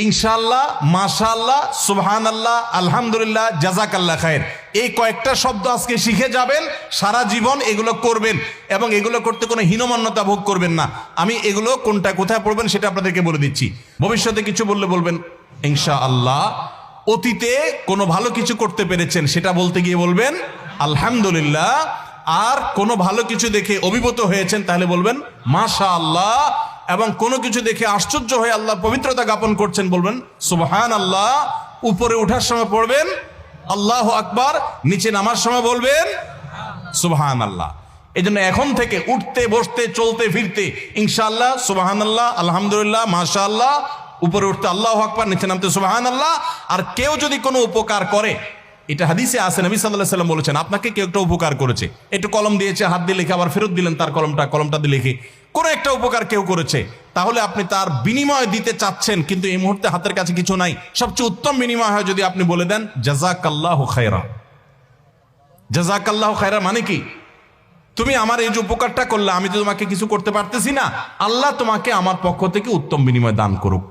ইনশাআল্লাহ, মাশাআল্লাহ, সুবহানাল্লাহ, আলহামদুলিল্লাহ, জাযাকাল্লাহ খায়ের, এই কয়েকটা শব্দ আজকে শিখে যাবেন, সারা জীবন এগুলো করবেন এবং এগুলো করতে কোনো হীনমন্যতা ভোগ করবেন না। আমি এগুলো কোনটা কোথায় পড়বেন সেটা আপনাদেরকে বলে দিচ্ছি। ভবিষ্যতে কিছু বললে বলবেন ইনশাআল্লাহ। অতীতে কোনো ভালো কিছু করতে পেরেছেন সেটা বলতে গিয়ে বলবেন আলহামদুলিল্লাহ। আর কোনো ভালো কিছু দেখে অভিভূত হয়েছেন তাহলে বলবেন মাশাআল্লাহ। এবং কোনো কিছু দেখে আশ্চর্য হয়ে আল্লাহর পবিত্রতা জ্ঞাপন করছেন বলবেন সুবহানাল্লাহ। উপরে ওঠার সময় পড়বেন আল্লাহু আকবার, নিচে নামার সময় বলবেন সুবহানাল্লাহ। এই জন্য এখন থেকে উঠতে বসতে চলতে ফিরতে ইনশাআল্লাহ, সুবহানাল্লাহ, আলহামদুলিল্লাহ, মাশাআল্লাহ, উপরে উঠতে আল্লাহু আকবার, নিচে নামতে সুবহানাল্লাহ। আর কেউ যদি কোনো উপকার করে, এটা হাদিসে আছে, নবী সাল্লাল্লাহু আলাইহি ওয়াসাল্লাম বলেছেন, আপনাকে কেউ একটা উপকার করেছে, একটু কলম দিয়েছে, হাত দিয়ে লিখে আবার ফেরত দিলেন তার কলমটা দিয়ে লিখে, কোনো একটা উপকার কেউ করেছে, তাহলে আপনি তার বিনিময় দিতে চাচ্ছেন কিন্তু এই মুহূর্তে হাতের কাছে কিছু নাই। সবচেয়ে উত্তম বিনিময় হয় যদি আপনি বলে দেন জাযাকাল্লাহু খায়রা। জাযাকাল্লাহু খায়রা মানে কি? তুমি আমার এই যে উপকারটা করলে, আমি তো তোমাকে কিছু করতে পারতেছি না, আল্লাহ তোমাকে আমার পক্ষ থেকে উত্তম বিনিময় দান করুক।